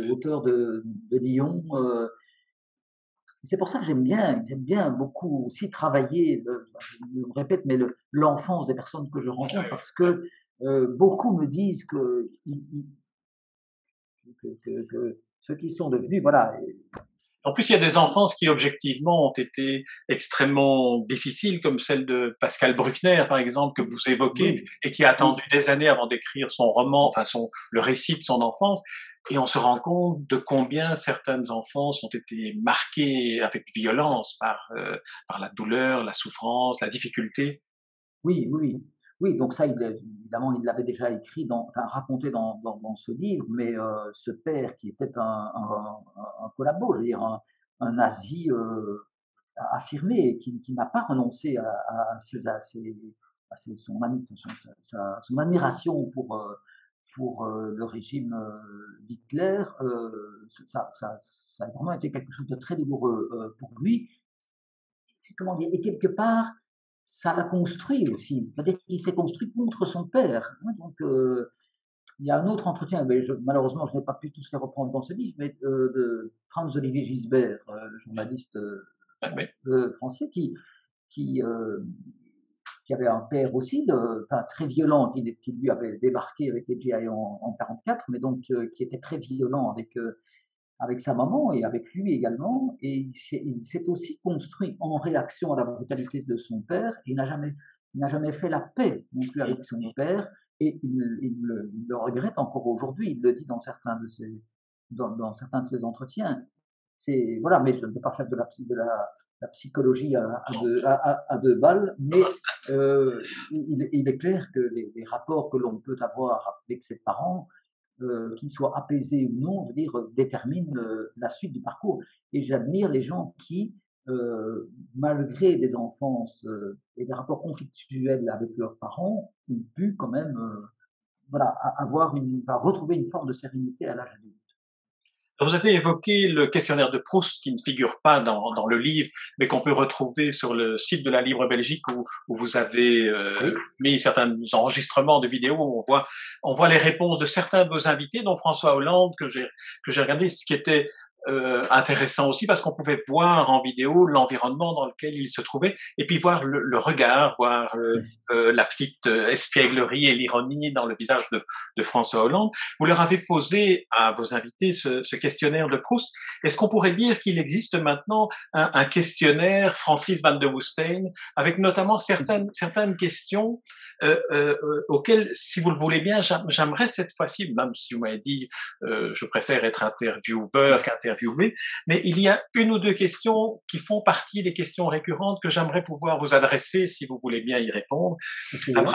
hauteurs de Lyon. C'est pour ça que j'aime bien beaucoup aussi travailler, je me répète, mais l'enfance des personnes que je rencontre, parce que beaucoup me disent que ceux qui sont devenus, voilà. En plus, il y a des enfances qui, objectivement, ont été extrêmement difficiles, comme celle de Pascal Bruckner, par exemple, que vous évoquez, Oui, et qui a attendu oui, des années avant d'écrire son roman, enfin le récit de son enfance. Et on se rend compte de combien certaines enfances ont été marquées avec violence par la douleur, la souffrance, la difficulté. oui, oui, oui. Oui, donc ça, évidemment, il l'avait déjà écrit, enfin raconté dans ce livre, mais ce père qui était un collabo, je veux dire, un nazi affirmé, et qui n'a pas renoncé son admiration pour le régime d'Hitler. Ça a vraiment été quelque chose de très douloureux pour lui. Comment dire, et quelque part, ça l'a construit aussi. C'est-à-dire qu'il s'est construit contre son père. Hein. Donc, il y a un autre entretien, mais malheureusement, je n'ai pas pu tous les reprendre dans ce livre, mais de Franz-Olivier Gisbert, le journaliste Ouais, ouais. français, qui, euh, qui avait un père aussi, enfin, très violent, qui lui avait débarqué avec les GI en 44, mais donc qui était très violent avec sa maman et avec lui également. Et il s'est aussi construit en réaction à la brutalité de son père. Il n'a jamais fait la paix non plus avec son père. Et il le regrette encore aujourd'hui. Il le dit dans certains de ses entretiens. C'est, voilà, mais je ne peux pas faire la psychologie à deux balles, mais il est clair que les rapports que l'on peut avoir avec ses parents, qu'ils soient apaisés ou non, je veux dire, déterminent la suite du parcours. Et j'admire les gens qui, malgré des enfances et des rapports conflictuels avec leurs parents, ont pu quand même voilà, retrouver une forme de sérénité à l'âge adulte. Vous avez évoqué le questionnaire de Proust qui ne figure pas dans le livre, mais qu'on peut retrouver sur le site de la Libre Belgique où vous avez Oui, mis certains enregistrements de vidéos où on voit les réponses de certains de vos invités, dont François Hollande que j'ai regardé, ce qui était intéressant aussi parce qu'on pouvait voir en vidéo l'environnement dans lequel il se trouvait et puis voir le regard, voir la petite espièglerie et l'ironie dans le visage de François Hollande. Vous leur avez posé à vos invités ce questionnaire de Proust. Est-ce qu'on pourrait dire qu'il existe maintenant un questionnaire Francis van de Woestijn avec notamment certaines questions auxquelles, si vous le voulez bien, j'aimerais cette fois-ci, même si vous m'avez dit je préfère être intervieweur qu'interviewé, mais il y a une ou deux questions qui font partie des questions récurrentes que j'aimerais pouvoir vous adresser si vous voulez bien y répondre. essayons.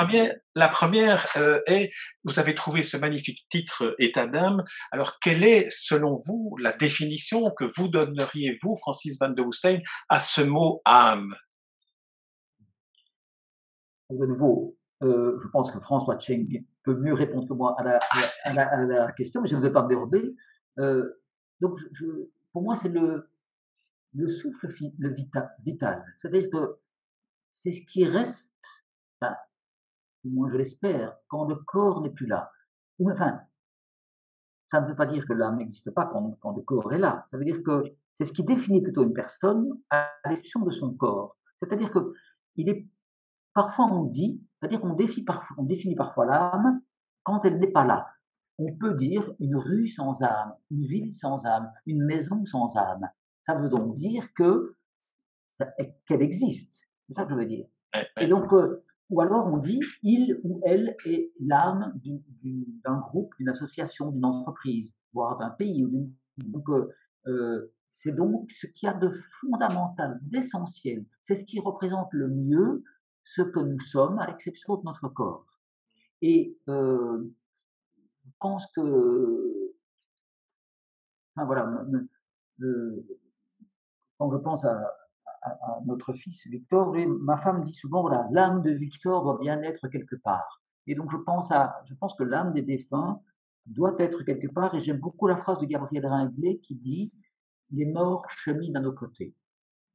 La première est, vous avez trouvé ce magnifique titre État d'âme. Alors, quelle est, selon vous, la définition que vous donneriez, vous, Francis van de Woestijn, à ce mot âme? De nouveau. Je pense que François Cheng peut mieux répondre que moi à la question, mais je ne vais pas me dérober. Donc pour moi, c'est le souffle vital. C'est-à-dire que c'est ce qui reste, enfin, du moins je l'espère, quand le corps n'est plus là. Ou enfin, ça ne veut pas dire que l'âme n'existe pas quand le corps est là. Ça veut dire que c'est ce qui définit plutôt une personne à l'exception de son corps. C'est-à-dire que il est parfois on dit, c'est-à-dire on définit parfois l'âme quand elle n'est pas là. On peut dire une rue sans âme, une ville sans âme, une maison sans âme. Ça veut donc dire que qu'elle existe. C'est ça que je veux dire. Ouais, Et ouais. donc, ou alors on dit il ou elle est l'âme d'un groupe, d'une association, d'une entreprise, voire d'un pays. Donc, c'est donc ce qu'il y a de fondamental, d'essentiel. C'est ce qui représente le mieux ce que nous sommes, à l'exception de notre corps. Et je pense que, enfin voilà, quand je pense à notre fils Victor, ma femme dit souvent, voilà, l'âme de Victor doit bien être quelque part. Et donc je pense que l'âme des défunts doit être quelque part. Et j'aime beaucoup la phrase de Gabriel Ringlet qui dit, les morts cheminent à nos côtés.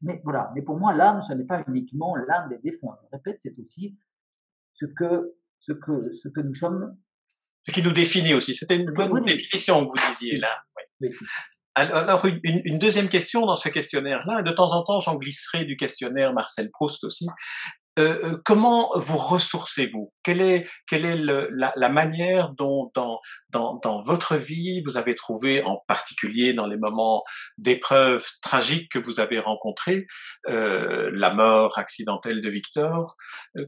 Mais voilà. Mais pour moi, l'âme, ce n'est pas uniquement l'âme des défunts. Je répète, c'est aussi ce que nous sommes. Ce qui nous définit aussi. C'était une Oui, bonne oui, définition que vous disiez oui, là. Oui. oui. Alors, une deuxième question dans ce questionnaire-là, de temps en temps, j'en glisserai du questionnaire Marcel Proust aussi. Comment vous ressourcez-vous? Quelle est la manière dont dans votre vie vous avez trouvé, en particulier dans les moments d'épreuves tragiques que vous avez rencontrés, la mort accidentelle de Victor,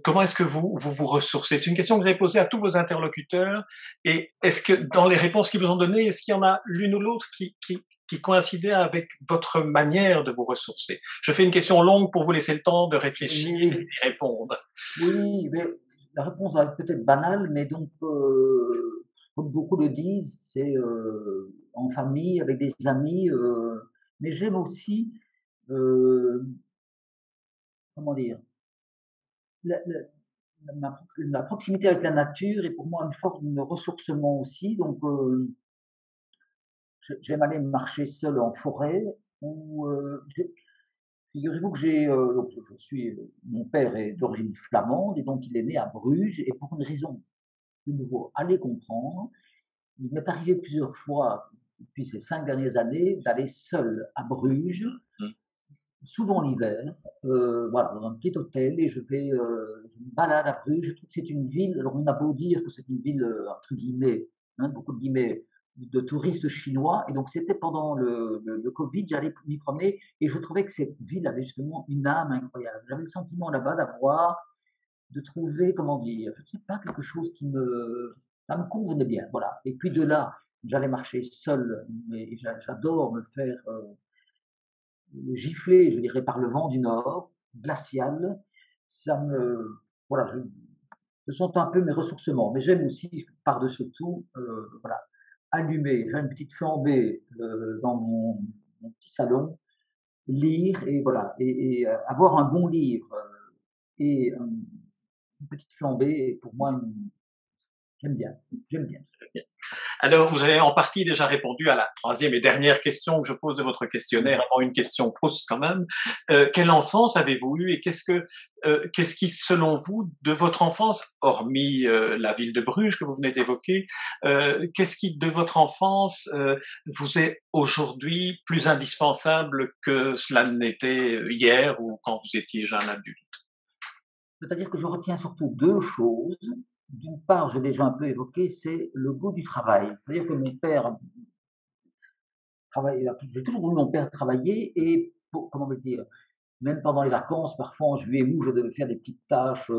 comment est-ce que vous ressourcez? C'est une question que vous avez posée à tous vos interlocuteurs, et est-ce que dans les réponses qu'ils vous ont données, est-ce qu'il y en a l'une ou l'autre qui coïncidait avec votre manière de vous ressourcer? Je fais une question longue pour vous laisser le temps de réfléchir et Oui, d'y répondre. oui, mais la réponse va être peut-être banale, mais donc, comme beaucoup le disent, c'est en famille, avec des amis. Mais j'aime aussi, euh, comment dire, la, la- la proximité avec la nature est pour moi une forme de ressourcement aussi. Donc, j'aime aller marcher seul en forêt. Ou, figurez-vous que donc mon père est d'origine flamande et donc il est né à Bruges et pour une raison de nouveau, allez comprendre. Il m'est arrivé plusieurs fois, depuis ces 5 dernières années, d'aller seul à Bruges, Mmh. souvent l'hiver, voilà, dans un petit hôtel, et je me balade à Bruges. Je trouve que c'est une ville, alors on a beau dire que c'est une ville, entre guillemets, hein, beaucoup de guillemets, de touristes chinois, et donc c'était pendant le Covid, j'allais m'y promener, et je trouvais que cette ville avait justement une âme incroyable. J'avais le sentiment là-bas de trouver, comment dire, je ne sais pas, quelque chose ça me convenait bien, voilà. Et puis de là, j'allais marcher seul, mais j'adore me faire gifler, je dirais, par le vent du nord, glacial. Voilà, ce sont un peu mes ressourcements, mais j'aime aussi, par-dessus tout, voilà, allumer, faire une petite flambée dans mon petit salon, lire et voilà, et avoir un bon livre et une petite flambée, pour moi, j'aime bien, j'aime bien. Alors, vous avez en partie déjà répondu à la troisième et dernière question que je pose de votre questionnaire, avant une question Proust quand même. Quelle enfance avez-vous eue et qu'est-ce qui, selon vous, de votre enfance, hormis la ville de Bruges que vous venez d'évoquer, qu'est-ce qui, de votre enfance, vous est aujourd'hui plus indispensable que cela n'était hier ou quand vous étiez jeune adulte? C'est-à-dire que je retiens surtout 2 choses. D'une part, j'ai déjà un peu évoqué, c'est le goût du travail. C'est-à-dire que mon père travaillait, j'ai toujours vu mon père travailler et comment on va dire, même pendant les vacances, parfois en juillet août, je devais faire des petites tâches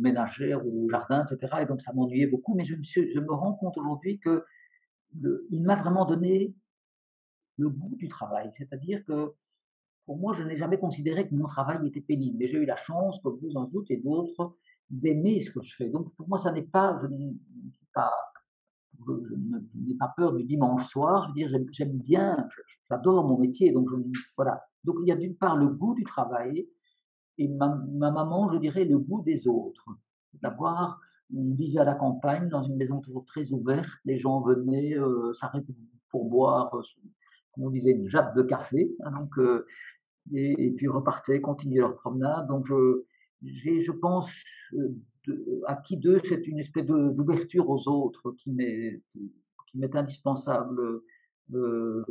ménagères ou au jardin, etc. Et donc ça m'ennuyait beaucoup. Mais je me rends compte aujourd'hui que il m'a vraiment donné le goût du travail. C'est-à-dire que pour moi, je n'ai jamais considéré que mon travail était pénible. Mais j'ai eu la chance, comme vous en doute et d'autres, d'aimer ce que je fais. Donc pour moi, ça n'est pas, je ne suis pas, je n'ai pas peur du dimanche soir. Je veux dire, j'aime bien, j'adore mon métier. Donc voilà. Donc il y a d'une part le goût du travail et ma maman, je dirais, le goût des autres. d'avoir. On vivait à la campagne, dans une maison toujours très ouverte. Les gens venaient s'arrêter pour boire, comme on disait, une jatte de café. Hein, donc, et puis repartaient, continuaient leur promenade. Donc, je pense, acquis d'eux, c'est une espèce d'ouverture aux autres qui m'est indispensable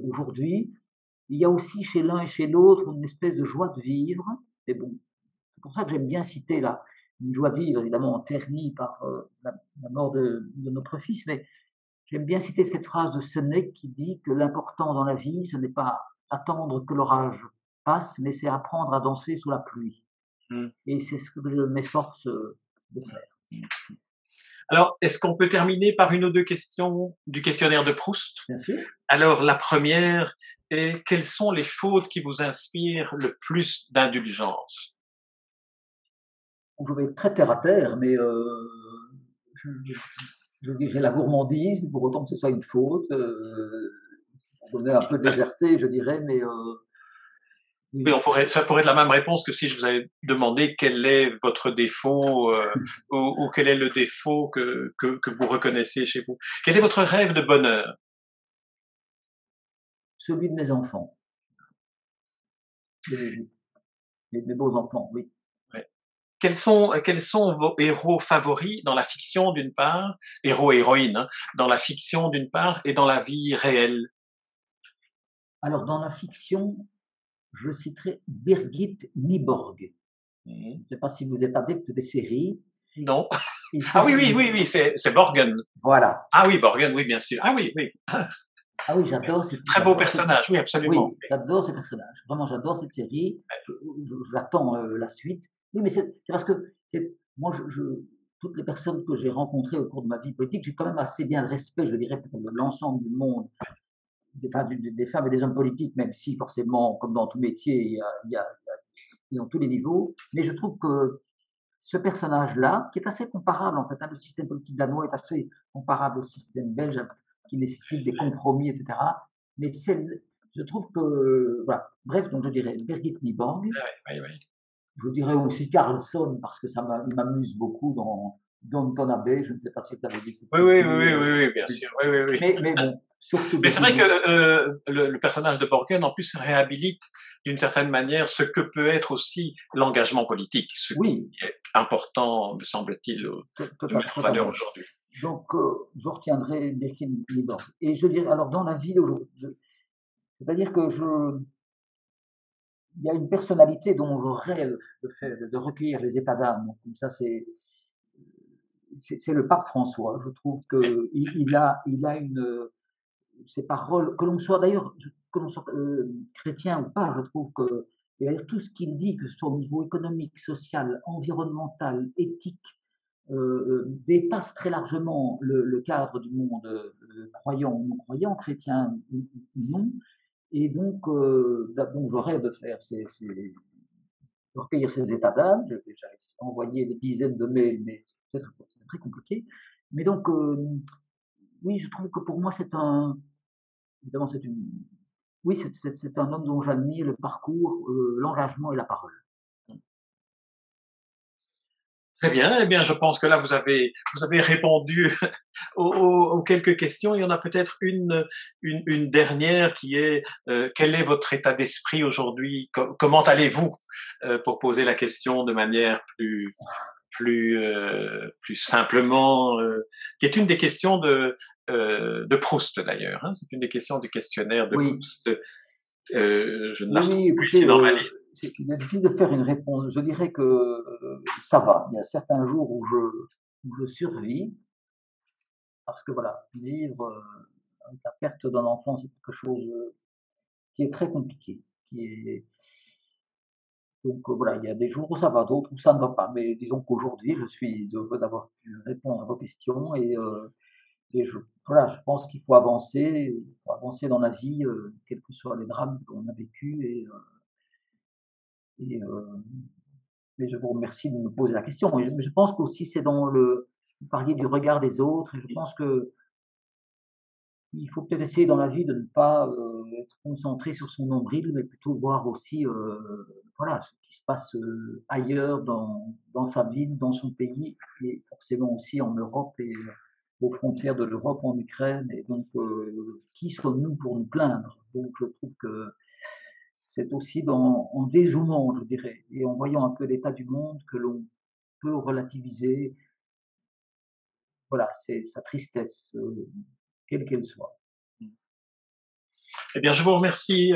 aujourd'hui. Il y a aussi chez l'un et chez l'autre une espèce de joie de vivre. Et bon, c'est pour ça que j'aime bien citer là une joie de vivre, évidemment ternie par la mort de notre fils, mais j'aime bien citer cette phrase de Sénèque qui dit que l'important dans la vie, ce n'est pas attendre que l'orage passe, mais c'est apprendre à danser sous la pluie. Mmh. Et c'est ce que je m'efforce de faire. Alors, est-ce qu'on peut terminer par une ou deux questions du questionnaire de Proust? Bien sûr. Alors, la première est: quelles sont les fautes qui vous inspirent le plus d'indulgence? Je vais être très terre à terre, mais je, je dirais la gourmandise, pour autant que ce soit une faute. Donner un peu de légèreté, je dirais, mais Oui, oui. ça pourrait être la même réponse que si je vous avais demandé quel est votre défaut ou quel est le défaut que vous reconnaissez chez vous. Quel est votre rêve de bonheur? Celui de mes enfants, mes, mes beaux enfants, oui. Ouais. Quels sont vos héros favoris dans la fiction d'une part, héros et héroïnes, hein, dans la fiction d'une part et dans la vie réelle? Alors, dans la fiction, je citerai Birgit Nyborg. Je Mmh. ne sais pas si vous êtes adepte des séries. Non. Il Ah oui, s'agit oui, d'une... oui, oui, c'est Borgen. Voilà. Ah oui, Borgen, oui, bien sûr. Ah oui, oui. Ah oui, Très beau personnage, oui, absolument. Oui, j'adore ces personnages. Vraiment, j'adore cette série. J'attends la suite. Oui, mais c'est parce que moi, toutes les personnes que j'ai rencontrées au cours de ma vie politique, j'ai quand même assez bien le respect, je dirais, pour l'ensemble du monde, enfin, des femmes et des hommes politiques, même si forcément, comme dans tout métier, il y a dans tous les niveaux. Mais je trouve que ce personnage-là, qui est assez comparable en fait, hein, le système politique danois est assez comparable au système belge, hein, qui nécessite des compromis, etc. Mais je trouve que, voilà. Bref, donc je dirais Birgit Nyborg, Oui, oui. je dirais aussi Carlson, parce que il m'amuse beaucoup dans Downton Abbey, je ne sais pas si tu avais vu cette Oui, oui, série. oui, oui, oui, oui, bien sûr. Oui, oui, oui. Mais bon, surtout Mais c'est vrai que Birgit. le personnage de Borgen, en plus, réhabilite d'une certaine manière ce que peut être aussi l'engagement politique, ce qui Oui, est important, me semble-t-il, de mettre en valeur totalement. aujourd'hui. Donc, je retiendrai Birgit Nyborg. Et je dirais, alors dans la vie d'aujourd'hui, c'est-à-dire que il y a une personnalité dont je rêve de recueillir les états d'âme. Comme ça, c'est le pape François. Je trouve il a ces paroles, que l'on soit d'ailleurs, que l'on soit chrétien ou pas, je trouve que tout ce qu'il dit, que ce soit au niveau économique, social, environnemental, éthique, dépasse très largement le cadre du monde croyant ou non croyant, chrétien ou non. Et donc, donc je rêve de faire de recueillir ces états d'âme. J'ai déjà envoyé des dizaines de mails, mais c'est très compliqué. Mais donc, oui, je trouve que pour moi, évidemment, oui, c'est un homme dont j'admire le parcours, l'engagement et la parole. Très bien. Eh bien, je pense que là, vous avez répondu aux quelques questions. Il y en a peut-être une dernière qui est quel est votre état d'esprit aujourd'hui? Comment allez-vous? Pour poser la question de manière plus simplement, qui est une des questions de Proust d'ailleurs. Hein, c'est une des questions du questionnaire de Oui, Proust. Je ne la oui, retrouve oui, plus ici écoutez, dans ma liste. il est difficile de faire une réponse. Je dirais que ça va. Il y a certains jours où je survis, parce que voilà, vivre avec la perte d'un enfant, c'est quelque chose qui est très compliqué. Donc voilà, il y a des jours où ça va, d'autres où ça ne va pas. Mais disons qu'aujourd'hui, je suis heureux d'avoir pu répondre à vos questions et voilà, je pense il faut avancer dans la vie, quels que soient les drames qu'on a vécus et mais je vous remercie de me poser la question et je pense qu'aussi c'est dans vous parliez du regard des autres et je pense que il faut peut-être essayer dans la vie de ne pas, être concentré sur son nombril, mais plutôt voir aussi, voilà, ce qui se passe, ailleurs dans sa ville, dans son pays et forcément aussi en Europe et aux frontières de l'Europe, en Ukraine et donc qui sommes-nous pour nous plaindre? Donc je trouve que c'est aussi en dézoomant, je dirais et en voyant un peu l'état du monde que l'on peut relativiser, voilà, c'est sa tristesse, quelle qu'elle soit. Eh bien, je vous remercie,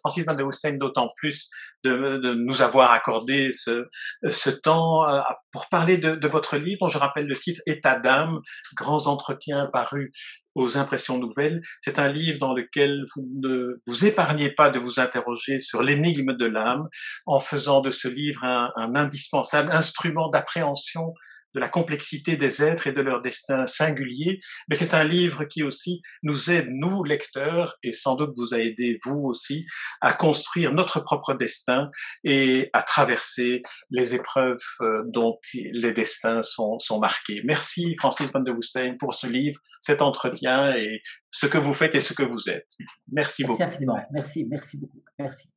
Francis van der Woestijn, d'autant plus de nous avoir accordé ce temps pour parler de votre livre, dont je rappelle le titre État d'âme, grands entretiens parus aux Impressions Nouvelles. C'est un livre dans lequel vous ne vous épargnez pas de vous interroger sur l'énigme de l'âme, en faisant de ce livre un indispensable instrument d'appréhension de la complexité des êtres et de leur destin singulier, mais c'est un livre qui aussi nous aide, nous, lecteurs, et sans doute vous a aidé, vous aussi, à construire notre propre destin et à traverser les épreuves dont les destins sont marqués. Merci, Francis van der Woestijn, pour ce livre, cet entretien et ce que vous faites et ce que vous êtes. Merci Merci beaucoup. infiniment. Merci, merci beaucoup. Merci.